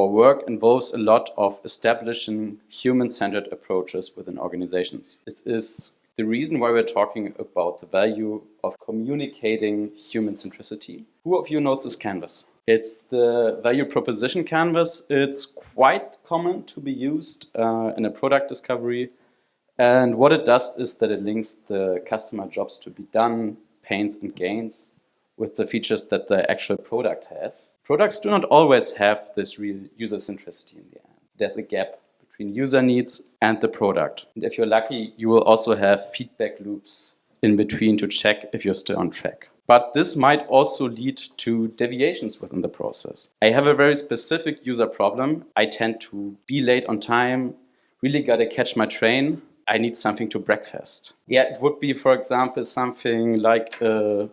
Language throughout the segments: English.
work involves a lot of establishing human-centered approaches within organizations. This is the reason why we're talking about the value of communicating human centricity. Who of you knows this canvas? It's the value proposition canvas. It's quite common to be used in a product discovery. And what it does is that it links the customer jobs to be done, pains and gains, with the features that the actual product has. Products do not always have this real user centricity in the end. There's a gap between user needs and the product. And if you're lucky, you will also have feedback loops in between to check if you're still on track. But this might also lead to deviations within the process. I have a very specific user problem. I tend to be late on time, really gotta catch my train. I need something to breakfast. Yeah, it would be, for example, something like a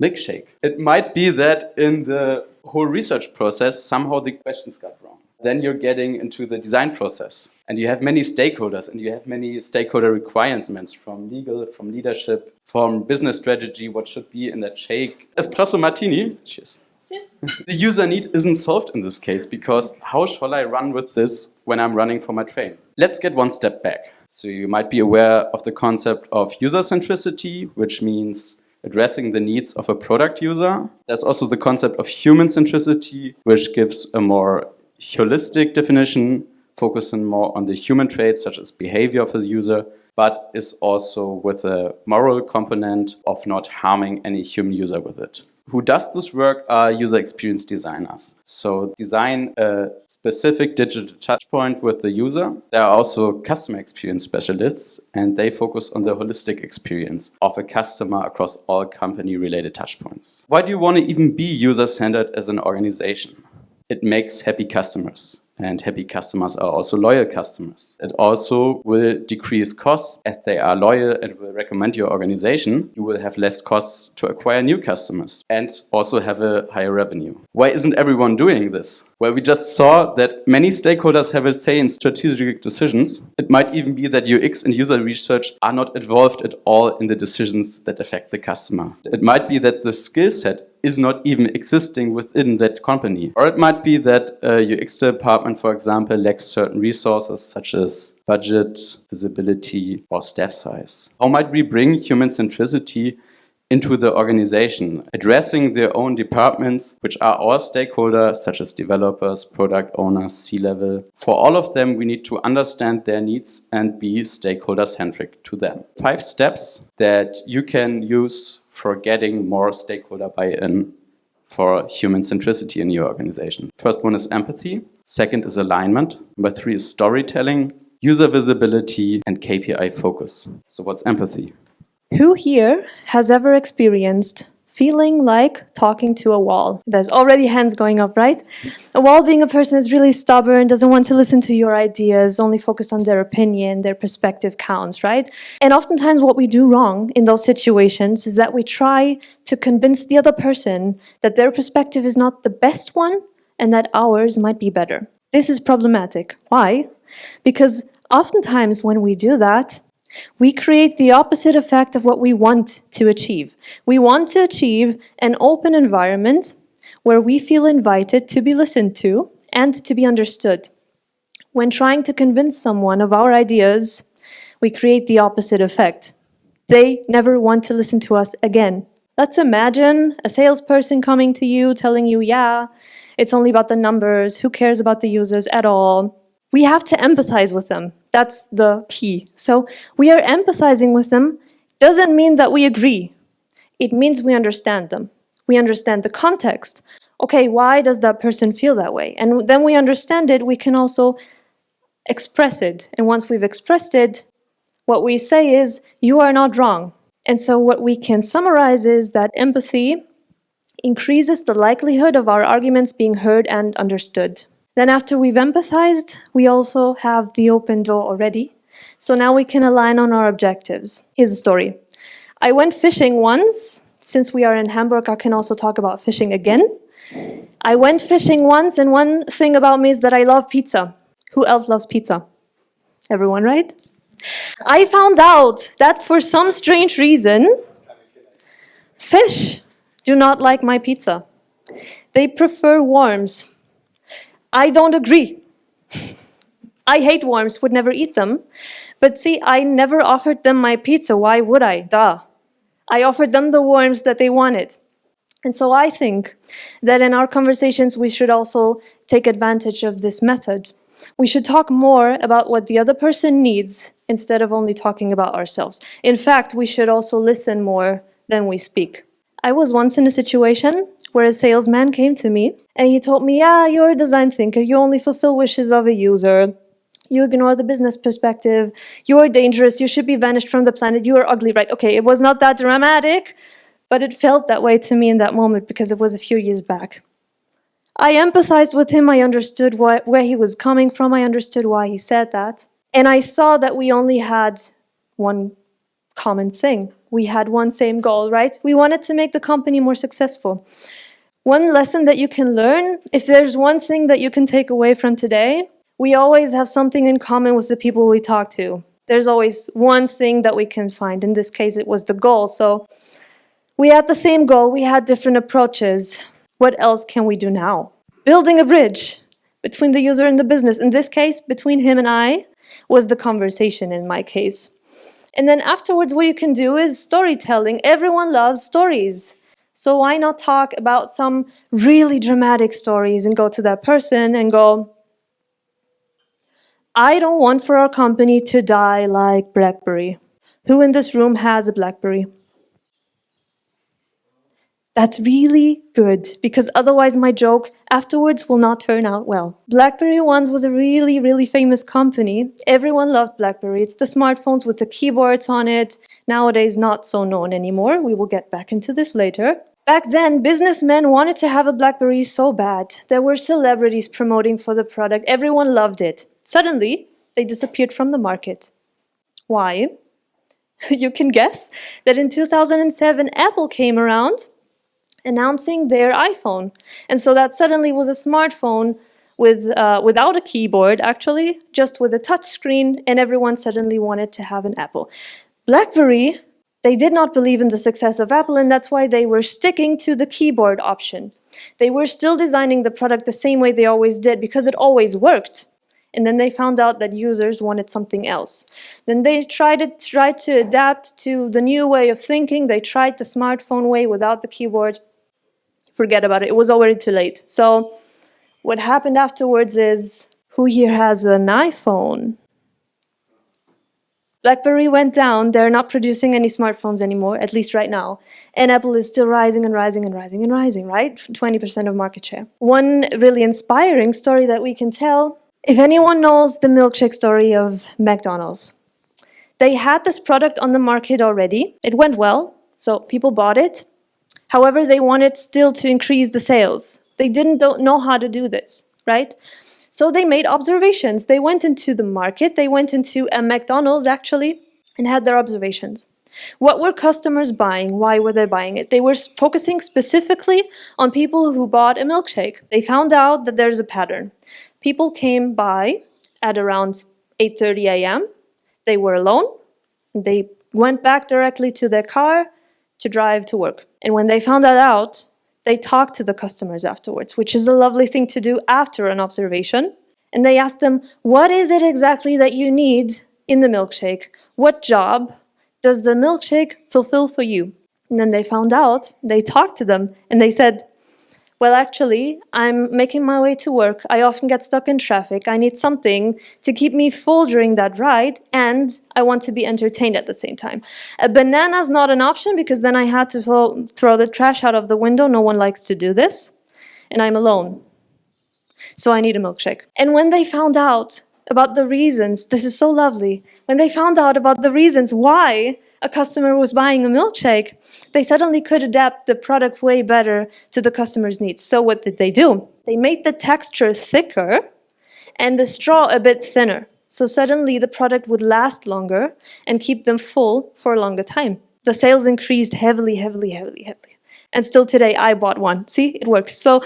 milkshake. It might be that in the whole research process, somehow the questions got wrong. Then you're getting into the design process. And you have many stakeholders, and you have many stakeholder requirements from legal, from leadership, from business strategy, what should be in that shake. Espresso martini. Cheers. Cheers. The user need isn't solved in this case, because how shall I run with this when I'm running for my train? Let's get one step back. So you might be aware of the concept of user centricity, which means addressing the needs of a product user. There's also the concept of human centricity, which gives a more holistic definition, focusing more on the human traits such as behavior of the user, but is also with a moral component of not harming any human user with it. Who does this work are user experience designers. So design a specific digital touchpoint with the user. There are also customer experience specialists, and they focus on the holistic experience of a customer across all company-related touchpoints. Why do you want to even be user-centered as an organization? It makes happy customers. And happy customers are also loyal customers. It also will decrease costs. As they are loyal and will recommend your organization, you will have less costs to acquire new customers and also have a higher revenue. Why isn't everyone doing this? Well, we just saw that many stakeholders have a say in strategic decisions. It might even be that UX and user research are not involved at all in the decisions that affect the customer. It might be that the skill set is not even existing within that company. Or it might be that a UX department, for example, lacks certain resources such as budget, visibility, or staff size. How might we bring human centricity into the organization, addressing their own departments, which are all stakeholders, such as developers, product owners, C-level. For all of them, we need to understand their needs and be stakeholder-centric to them. 5 steps that you can use for getting more stakeholder buy-in for human centricity in your organization. First one is empathy. Second is alignment. Number 3 is storytelling, user visibility, and KPI focus. So what's empathy? Who here has ever experienced feeling like talking to a wall? There's already hands going up, right? A wall being a person is really stubborn, doesn't want to listen to your ideas, only focused on their opinion, their perspective counts, right? And oftentimes what we do wrong in those situations is that we try to convince the other person that their perspective is not the best one and that ours might be better. This is problematic. Why? Because oftentimes when we do that, we create the opposite effect of what we want to achieve. We want to achieve an open environment where we feel invited to be listened to and to be understood. When trying to convince someone of our ideas, we create the opposite effect. They never want to listen to us again. Let's imagine a salesperson coming to you telling you, yeah, it's only about the numbers, who cares about the users at all? We have to empathize with them. That's the key. So we are empathizing with them. Doesn't mean that we agree. It means we understand them. We understand the context. Okay, why does that person feel that way? And then we understand it, we can also express it. And once we've expressed it, what we say is, you are not wrong. And so what we can summarize is that empathy increases the likelihood of our arguments being heard and understood. Then after we've empathized, we also have the open door already. So now we can align on our objectives. Here's a story. I went fishing once. Since we are in Hamburg, I can also talk about fishing again. I went fishing once, and one thing about me is that I love pizza. Who else loves pizza? Everyone, right? I found out that for some strange reason, fish do not like my pizza. They prefer worms. I don't agree. I hate worms, would never eat them. But see, I never offered them my pizza. Why would I? Duh. I offered them the worms that they wanted. And so I think that in our conversations, we should also take advantage of this method. We should talk more about what the other person needs instead of only talking about ourselves. In fact, we should also listen more than we speak. I was once in a situation where a salesman came to me and he told me, yeah, you're a design thinker. You only fulfill wishes of a user. You ignore the business perspective. You are dangerous. You should be vanished from the planet. You are ugly, right? Okay, it was not that dramatic, but it felt that way to me in that moment because it was a few years back. I empathized with him. I understood where he was coming from. I understood why he said that. And I saw that we only had one common thing. We had one same goal, right? We wanted to make the company more successful. One lesson that you can learn, if there's one thing that you can take away from today, we always have something in common with the people we talk to. There's always one thing that we can find. In this case, it was the goal. So we had the same goal. We had different approaches. What else can we do now? Building a bridge between the user and the business. In this case, between him and I, was the conversation in my case. And then afterwards, what you can do is storytelling. Everyone loves stories. So why not talk about some really dramatic stories and go to that person and go, I don't want for our company to die like BlackBerry. Who in this room has a BlackBerry? That's really good, because otherwise my joke afterwards will not turn out well. BlackBerry once was a really, really famous company. Everyone loved BlackBerry. It's the smartphones with the keyboards on it. Nowadays, not so known anymore. We will get back into this later. Back then, businessmen wanted to have a BlackBerry so bad. There were celebrities promoting for the product. Everyone loved it. Suddenly, they disappeared from the market. Why? You can guess that in 2007, Apple came around announcing their iPhone. And so that suddenly was a smartphone without a keyboard, actually, just with a touch screen, and everyone suddenly wanted to have an Apple. BlackBerry, they did not believe in the success of Apple, and that's why they were sticking to the keyboard option. They were still designing the product the same way they always did, because it always worked. And then they found out that users wanted something else. Then they tried to adapt to the new way of thinking. They tried the smartphone way without the keyboard. Forget about it. It was already too late. So what happened afterwards is, who here has an iPhone? BlackBerry went down. They're not producing any smartphones anymore, at least right now. And Apple is still rising and rising and rising and rising, right? 20% of market share. One really inspiring story that we can tell, if anyone knows the milkshake story of McDonald's, they had this product on the market already. It went well, so people bought it. However, they wanted still to increase the sales. They didn't know how to do this, right? So they made observations. They went into the market. They went into a McDonald's, actually, and had their observations. What were customers buying? Why were they buying it? They were focusing specifically on people who bought a milkshake. They found out that there's a pattern. People came by at around 8:30 a.m. They were alone. They went back directly to their car to drive to work. And when they found that out, they talked to the customers afterwards, which is a lovely thing to do after an observation. And they asked them, what is it exactly that you need in the milkshake? What job does the milkshake fulfill for you? And then they found out, they talked to them, and they said, well, actually, I'm making my way to work. I often get stuck in traffic. I need something to keep me full during that ride, and I want to be entertained at the same time. A banana's not an option because then I had to throw the trash out of the window. No one likes to do this, and I'm alone. So I need a milkshake. And when they found out about the reasons, this is so lovely, when they found out about the reasons why a customer was buying a milkshake, they suddenly could adapt the product way better to the customer's needs. So what did they do? They made the texture thicker and the straw a bit thinner. So suddenly the product would last longer and keep them full for a longer time. The sales increased heavily, heavily, heavily, heavily. And still today, I bought one. See, it works. So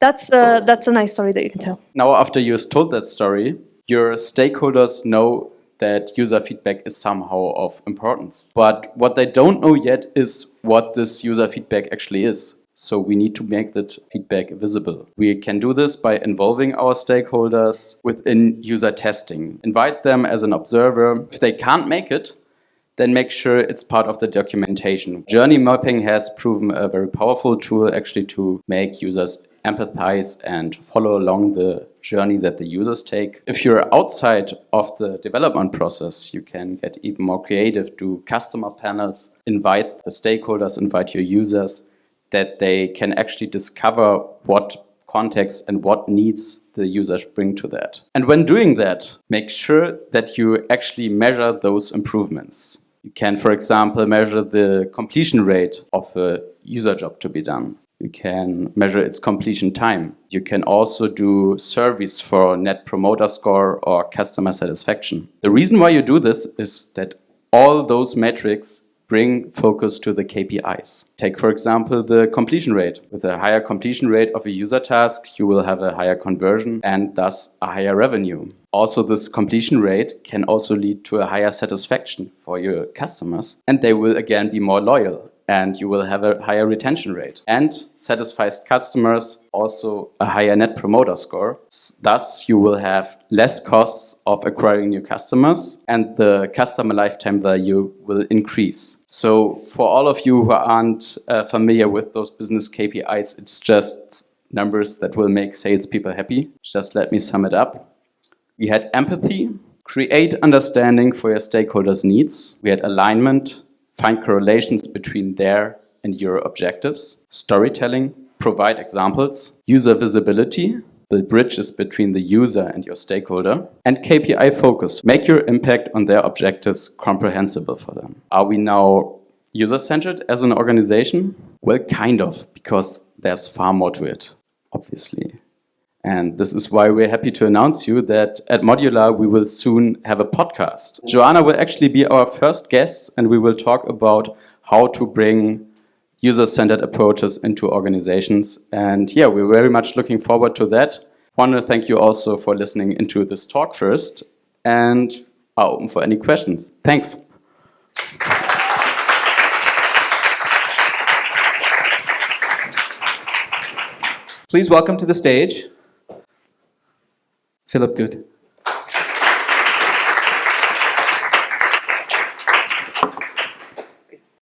that's a nice story that you can tell. Now, after you told that story, your stakeholders know that user feedback is somehow of importance. But what they don't know yet is what this user feedback actually is. So we need to make that feedback visible. We can do this by involving our stakeholders within user testing. Invite them as an observer. If they can't make it, then make sure it's part of the documentation. Journey mapping has proven a very powerful tool actually to make users empathize and follow along the journey that the users take. If you're outside of the development process, you can get even more creative, do customer panels, invite the stakeholders, invite your users, that they can actually discover what context and what needs the users bring to that. And when doing that, make sure that you actually measure those improvements. You can, for example, measure the completion rate of a user job to be done. You can measure its completion time. You can also do surveys for Net Promoter Score or customer satisfaction. The reason why you do this is that all those metrics bring focus to the KPIs. Take, for example, the completion rate. With a higher completion rate of a user task, you will have a higher conversion and thus a higher revenue. Also, this completion rate can also lead to a higher satisfaction for your customers, and they will again be more loyal, and you will have a higher retention rate. And satisfied customers also a higher Net Promoter Score. Thus, you will have less costs of acquiring new customers, and the customer lifetime value will increase. So for all of you who aren't familiar with those business KPIs, it's just numbers that will make salespeople happy. Just let me sum it up. We had empathy, create understanding for your stakeholders' needs. We had alignment, find correlations between their and your objectives. Storytelling, provide examples. User visibility, build bridges between the user and your stakeholder. And KPI focus, make your impact on their objectives comprehensible for them. Are we now user-centered as an organization? Well, kind of, because there's far more to it, obviously. And this is why we're happy to announce you that at Modular we will soon have a podcast. Joanna will actually be our first guest, and we will talk about how to bring user-centered approaches into organizations. And yeah, we're very much looking forward to that. I want to thank you also for listening into this talk first, and are open for any questions. Thanks. Please welcome to the stage Philip Good.